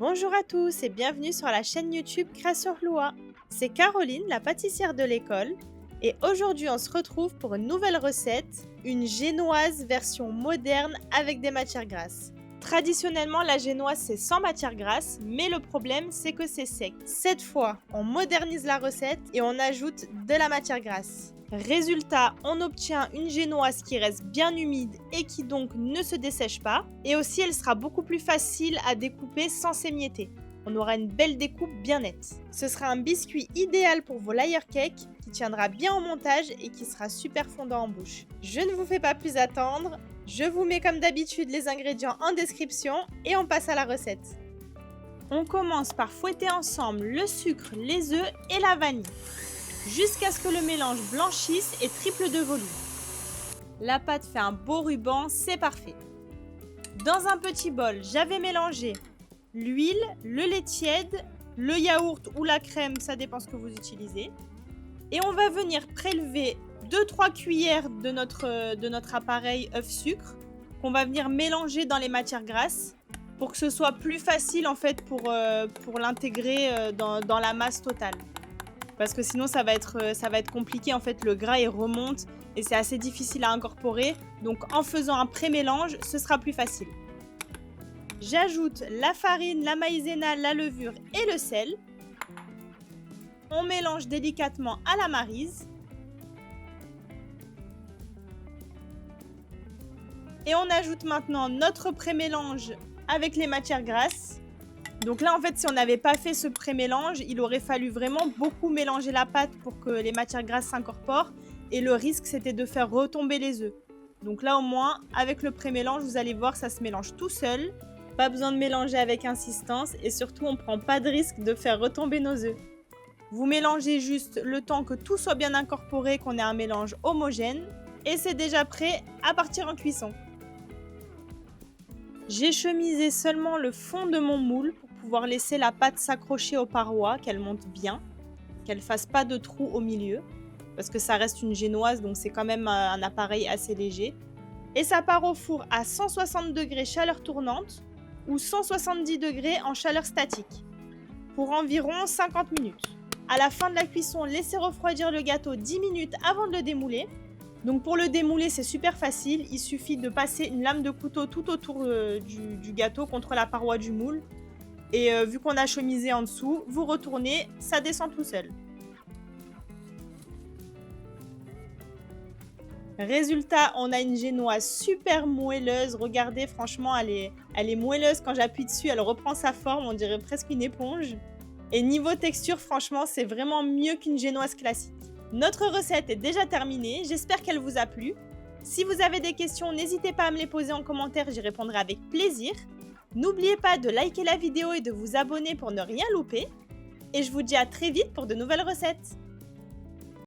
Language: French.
Bonjour à tous et bienvenue sur la chaîne YouTube Création Loa. C'est Caroline, la pâtissière de l'école, et aujourd'hui on se retrouve pour une nouvelle recette, une génoise version moderne avec des matières grasses. Traditionnellement, la génoise c'est sans matière grasse, mais le problème c'est que c'est sec. Cette fois, on modernise la recette et on ajoute de la matière grasse. Résultat, on obtient une génoise qui reste bien humide et qui donc ne se dessèche pas. Et aussi, elle sera beaucoup plus facile à découper sans s'émietter. On aura une belle découpe bien nette. Ce sera un biscuit idéal pour vos layer cakes qui tiendra bien au montage et qui sera super fondant en bouche. Je ne vous fais pas plus attendre. Je vous mets comme d'habitude les ingrédients en description et on passe à la recette. On commence par fouetter ensemble le sucre, les œufs et la vanille, jusqu'à ce que le mélange blanchisse et triple de volume. La pâte fait un beau ruban, c'est parfait. Dans un petit bol, j'avais mélangé l'huile, le lait tiède, le yaourt ou la crème, ça dépend ce que vous utilisez. Et on va venir prélever 2-3 cuillères de notre appareil œuf-sucre qu'on va venir mélanger dans les matières grasses pour que ce soit plus facile en fait pour l'intégrer dans la masse totale. Parce que sinon ça va être compliqué, en fait le gras il remonte et c'est assez difficile à incorporer. Donc en faisant un pré-mélange, ce sera plus facile. J'ajoute la farine, la maïzena, la levure et le sel. On mélange délicatement à la maryse. Et on ajoute maintenant notre pré-mélange avec les matières grasses. Donc là, en fait, si on n'avait pas fait ce pré-mélange, il aurait fallu vraiment beaucoup mélanger la pâte pour que les matières grasses s'incorporent. Et le risque, c'était de faire retomber les œufs. Donc là, au moins, avec le pré-mélange, vous allez voir, ça se mélange tout seul. Pas besoin de mélanger avec insistance. Et surtout, on ne prend pas de risque de faire retomber nos œufs. Vous mélangez juste le temps que tout soit bien incorporé, qu'on ait un mélange homogène. Et c'est déjà prêt à partir en cuisson. J'ai chemisé seulement le fond de mon moule pour pouvoir laisser la pâte s'accrocher aux parois, qu'elle monte bien, qu'elle ne fasse pas de trous au milieu, parce que ça reste une génoise, donc c'est quand même un appareil assez léger. Et ça part au four à 160 degrés chaleur tournante ou 170 degrés en chaleur statique, pour environ 50 minutes. À la fin de la cuisson, laissez refroidir le gâteau 10 minutes avant de le démouler. Donc pour le démouler, c'est super facile, il suffit de passer une lame de couteau tout autour du gâteau contre la paroi du moule. Et vu qu'on a chemisé en dessous, vous retournez, ça descend tout seul. Résultat, on a une génoise super moelleuse. Regardez, franchement, elle est moelleuse. Quand j'appuie dessus, elle reprend sa forme, on dirait presque une éponge. Et niveau texture, franchement, c'est vraiment mieux qu'une génoise classique. Notre recette est déjà terminée, j'espère qu'elle vous a plu. Si vous avez des questions, n'hésitez pas à me les poser en commentaire, j'y répondrai avec plaisir. N'oubliez pas de liker la vidéo et de vous abonner pour ne rien louper. Et je vous dis à très vite pour de nouvelles recettes.